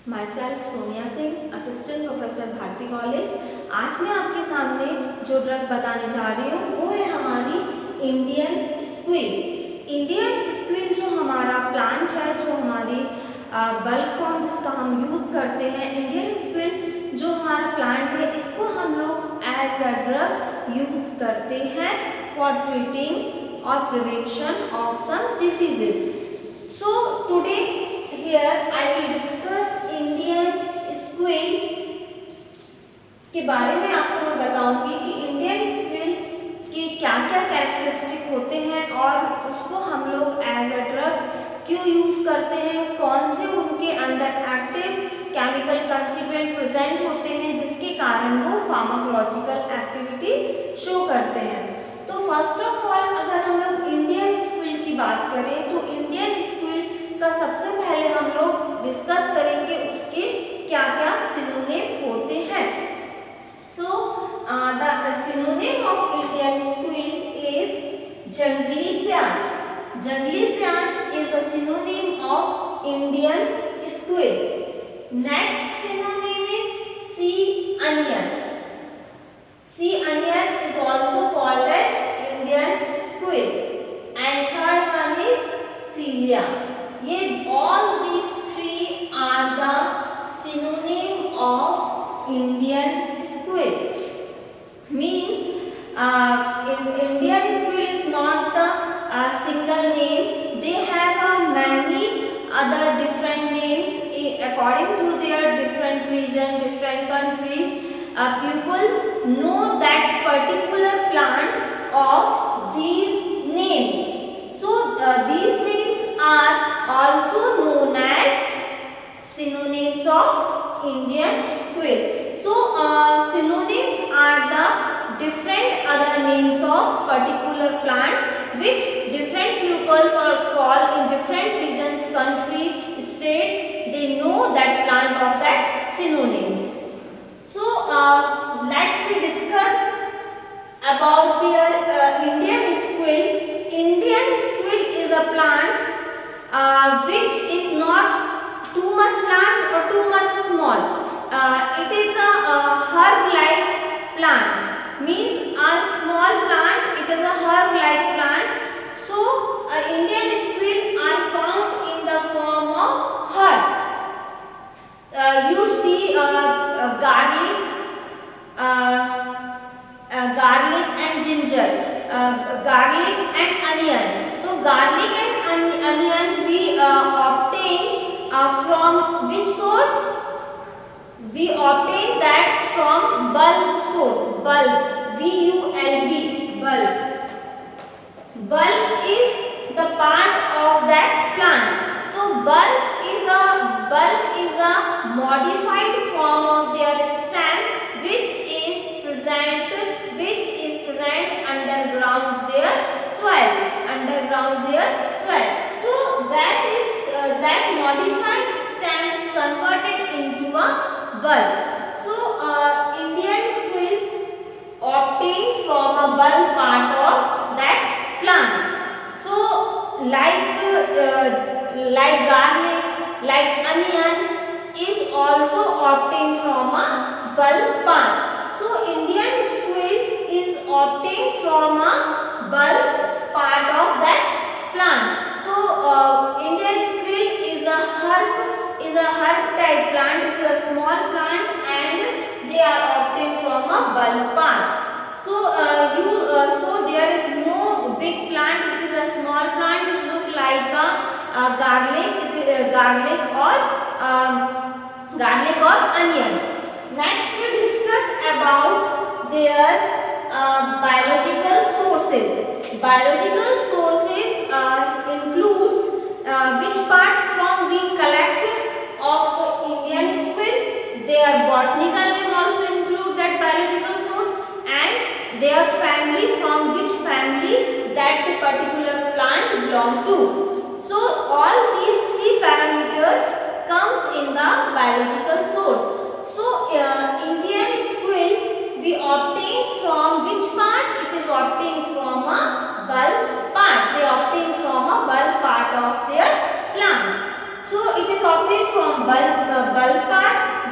My self Sonia Singh, assistant professor Bharati college. आज मैं आपके सामने जो ड्रग बताने जा रही हूँ वो है हमारी इंडियन स्क्विल। इंडियन स्क्विल जो हमारा प्लांट है, जो हमारी बल्ब फॉर्म जिसका हम यूज़ करते हैं, इंडियन स्क्विल जो हमारा प्लांट है, इसको हम लोग एज अ ड्रग यूज़ करते हैं फॉर ट्रीटिंग और prevention of some diseases. So today here I will discuss Indian squill के बारे में। आपको मैं बताऊंगी कि इंडियन स्क्विल के क्या क्या कैरेक्टरिस्टिक होते हैं और उसको हम लोग एज अ ड्रग क्यों यूज़ करते हैं, कौन से उनके अंदर एक्टिव केमिकल कंस्टिट्यूएंट प्रेजेंट होते हैं जिसके कारण वो फार्माकोलॉजिकल एक्टिविटी शो करते हैं। तो फर्स्ट ऑफ ऑल अगर हम लोग इंडियन स्क्विल की बात करें तो इंडियन स्क्विल का सबसे पहले हम लोग डिस्कस करेंगे उसके क्या क्या सिनोनिम होते हैं। So the synonym of Indian squill is jangli pyaz. Jangli pyaz is the synonym of Indian squill. Next synonym is sea onion. Sea onion is also called as Indian squill. And third one is scilla. ये all these three are the synonym of Indian squill. Means Indian squill is not the single name. They have many other different names according to their different region, different countries. Pupils know that particular plant of these names. So these names are also known as synonyms of Indian squill. So synonyms are the different other names of particular plant which different pupils or call in different regions, country, states. They know that plant of that synonyms. So let me discuss about their Indian squill. Indian squill is a plant which is not too much large or too much small. It is a herb-like plant. Means a small plant. It is a herb-like plant. So Indian squill are found in the form of herb. You see garlic, garlic and ginger, garlic and onion. So garlic and onion we obtain from which source? We obtain that from bulb source. Bulb, bulb. Bulb. Bulb is the part of that plant. So bulb is a modified form of their stem which is present underground their soil. So that modified stem is converted into a bulb. So Indian squill obtained from a bulb part of that plant. So like garlic, like onion is also obtained from a bulb part. So Indian squill is obtained from a bulb part of that plant. So Indian squill is a herb type plant. It is a small plant and they are obtained from a bulb part. So so there is no big plant. It is a small plant. It look like a garlic or onion. Next we discuss about their biological sources. Biological sources includes which part from we collected of Indian squill. Their botanical name also include that biological source and their family, from which family that particular plant belong to. So all these three parameters comes in the biological source. So Indian squill we obtain from which part? It is obtained from a bulb part. They obtain from a bulb part of their plant. So it is obtained from bulb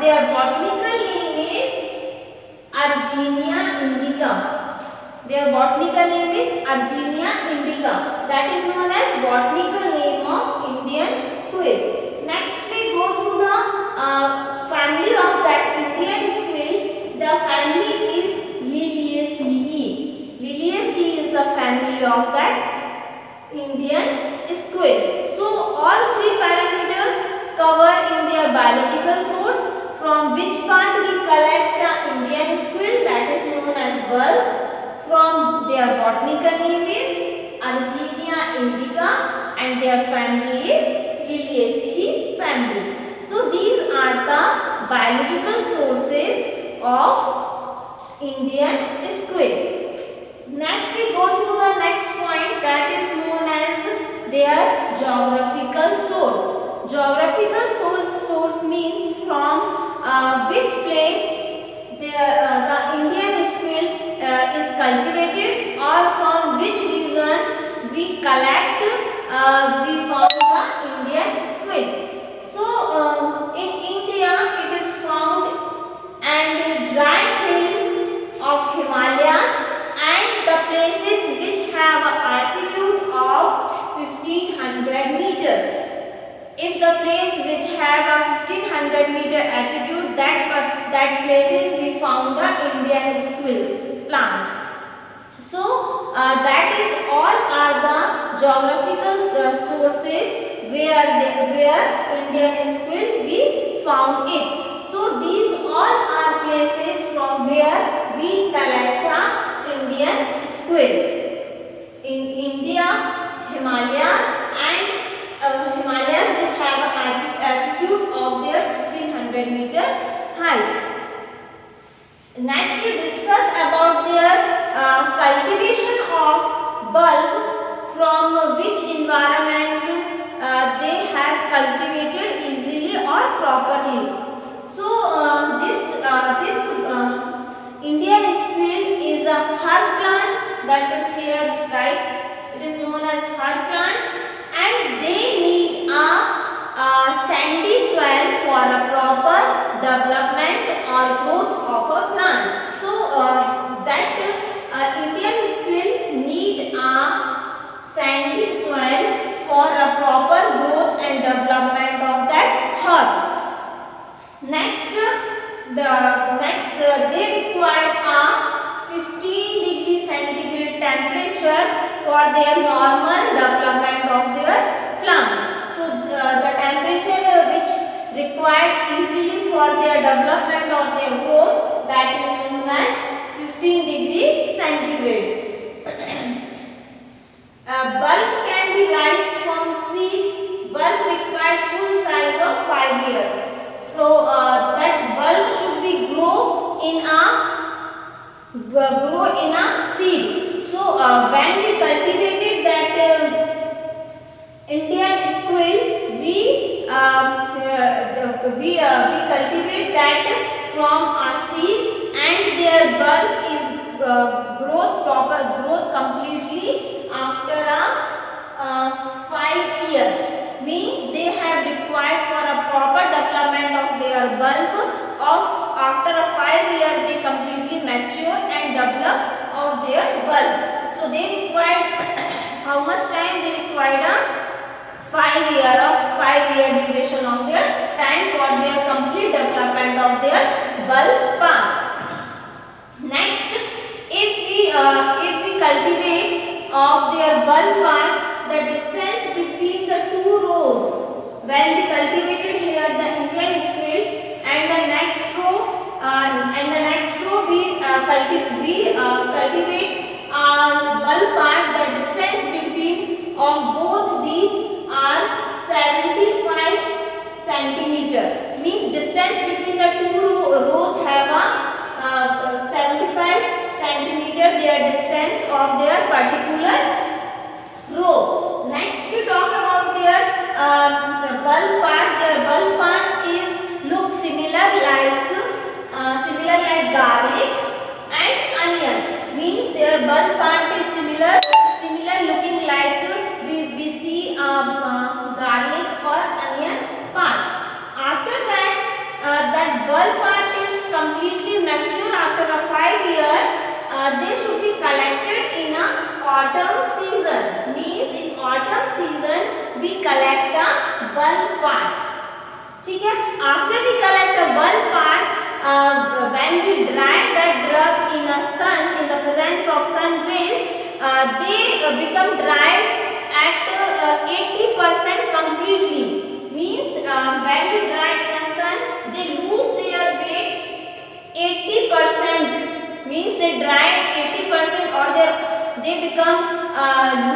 their botanical name is Argynia indica. Their botanical name is Argynia indica. That is known as botanical name of Indian squirrel. Next we go through the family of that Indian squirrel. The family is Liliaceae. Liliaceae is the family of that Indian squirrel. So all three parameters cover in their biological source. From which part we collect the Indian squirrel, that is known as bulb. From their botanical name is Argynia indica and their family is Liliaceae family. So these are the biological sources of Indian squirrel. Next we go to the next point, that is known as their geographical source. Geographical source means from which place the Indian squirrel is cultivated, or from which region we collect, we found the Indian squirrel. So in India it is found and dry hills of Himalayas and the places which have an altitude of 1500 meter. If the place which have a 1500 meter altitude, that places we found the Indian squirrels plant. So that is all are the geographical sources where Indian squirrel we found it. So these all are places from where we collect the Indian squirrel. In India, Himalayas and Himalayas which have an altitude of their 1500 meter height. Next we discuss about their cultivation of bulb, from which environment they have cultivated easily or properly. So this Indian squirrel is a herb plant, that is here right. It is known as herb plant, and they need a sandy soil for a proper development or growth of a plant. So that Indian squirrel need a sandy soil for a proper growth and development of that herb. Next they require a 15 degree centigrade temperature for their normal development of their plant. So the temperature which required easily for their development or their growth, that is known as 15 degree centigrade. Bulb can be raised from seed. Bulb required full size of 5 years. So that bulb should be grow in a seed. So when we cultivated that Indian squirrel, we cultivate that from a seed, and their bulb is proper growth completely after a 5 year. Means they have required for a proper development of their bulb after a 5 year they completely mature and develop of their bulb. So they required how much time? They required a 5 year duration of their time for their complete development of their bulb path. Next, if we cultivate of their bulb path, the distance between the two rows, when we cultivated here the Indian squirrel, and the next row we cultivate bulb part, the distance between of both these are 75 centimeter. Means distance between the two rows have a 75 centimeter their distance of their particular row. Next we talk about their bulb part. Their bulb part is look similar like garlic and onion. Means their bulb part is similar looking like we see garlic or onion part. After that that bulb we collect a bulk part. ठीक है, after we collect a bulk part, when we dry that drug in a sun, in the presence of sun rays, they become dried at 80% completely. Means when we dry in a sun, they lose their weight 80%. Means they dried 80% or they become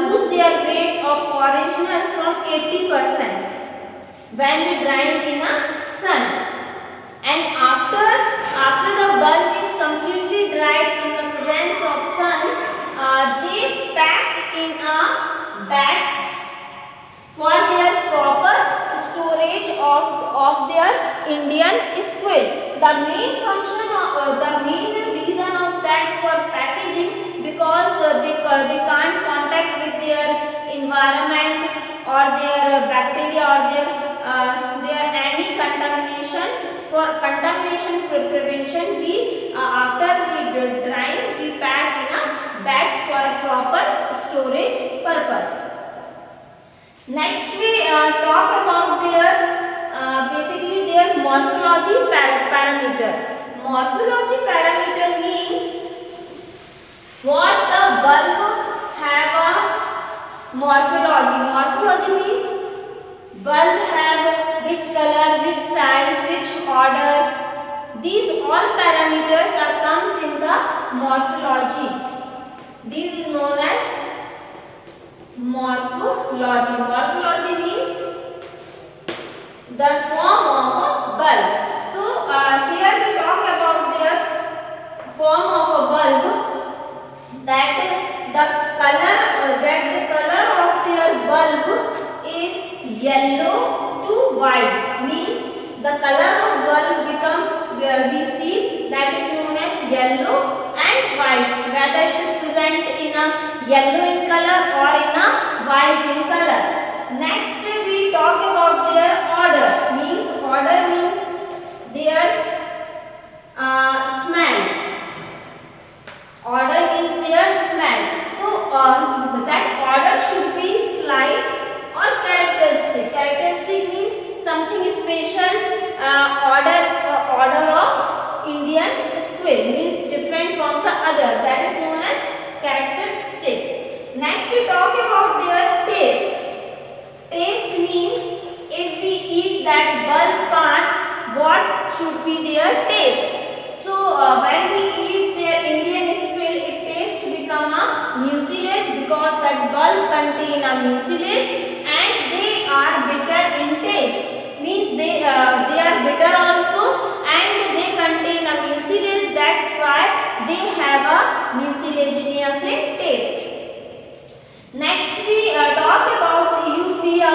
lose their weight of original from 80% when we drying in a sun. And after the bulb is completely dried in the presence of sun, they pack in a bags for their proper storage of their Indian squill. The main function the main reason of that for packaging, because they can't contact with their environment or their bacteria or their any contamination. For contamination prevention, we after we drying, we pack in a bags for a proper storage purpose. Next we talk about their basically their morphology parameter. Morphology parameter means what the bulb have a morphology. Morphology means bulb have which color, which size, which order. These all parameters are comes in the morphology. This is known as morphology. Morphology means the form of a bulb. So here we talk about their form of a bulb, that the color of their bulb is yellow to white. Means the color of bulb become we see that is known as yellow and white, whether it is present in a yellow in color or in a white in color. Next we talk about their order. Means order means their smell. Order means their smell. So that order should be slight or characteristic. Characteristic means something special. Order of Indian squill means different from the other. That is known as characteristic. Next we talk about their taste. Taste means if we eat that bulb part, what should be their taste. So when we eat their Indian squill, it taste become a mucilage, because that bulb contain a mucilage and they are bitter in taste. Means they are bitter also and they contain a mucilage. That's why they have a mucilaginous taste. Next we talk about you see a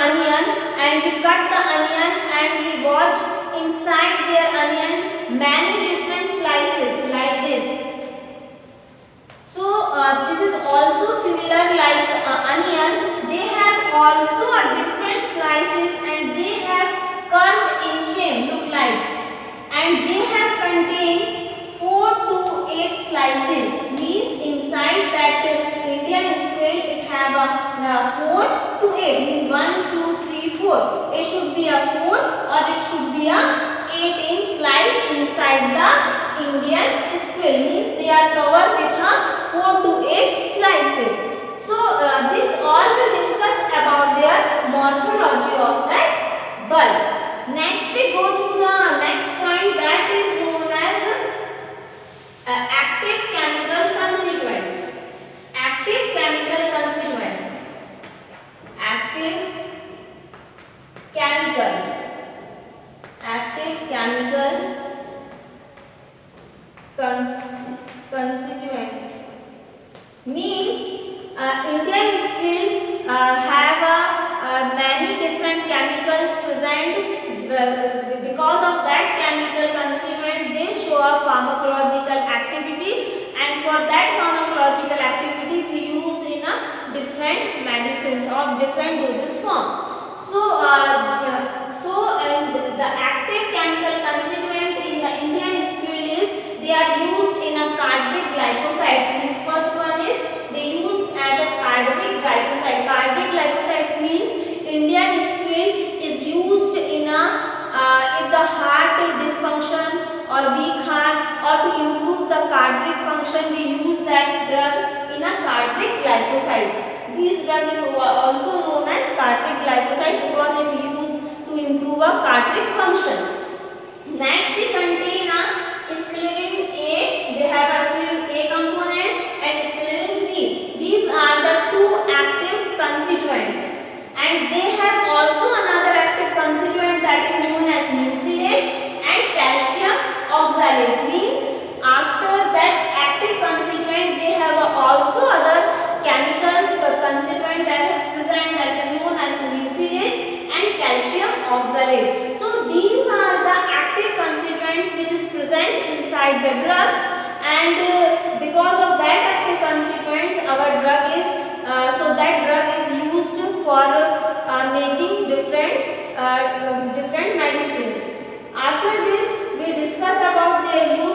onion and we cut the onion and we watch inside their onion many different slices like this. So this is also similar like onion. They have also a different slices and they have curved in shape, look like, and they have contained 4 to 8 slices. Means inside that Indian squill it have a 4 to 8. Means 1, 2, 3, 4. It should be a 4 or it should be a 8-inch slice inside the Indian squill. Means they are covered with a 4 to 8 slices. So this all we discuss about their morphology of that bulb. Next we go to the next point, that is known as active chemical constituents. Active chemical constituent. Active chemical constituents means Indian squill have many different chemicals present. Because of that chemical constituent, they show a pharmacological activity, and for that pharmacological activity we use in a different medicines of different dosage form. So the active chemical constituent in the Indian squill is they are used in a cardiac glycosides. Means first one is they used as a cardiac glycoside. weak heart or to improve the cardiac function, we use that drug in a cardiac glycosides. This drug is also known as cardiac glycoside because it used to improve a cardiac function. Next, they contain a sclerin A. They have a sclerin A component and sclerin B. These are the two active constituents, and they have also another active constituent that is known as mucilage and calcium oxalate. Means after that active constituent, they have also other chemical constituent that is present, that is known as mucilage and calcium oxalate. So these are the active constituents which is present inside the drug, and because of that active constituents, our drug is that drug is used for making different medicines. After this, we discuss about their use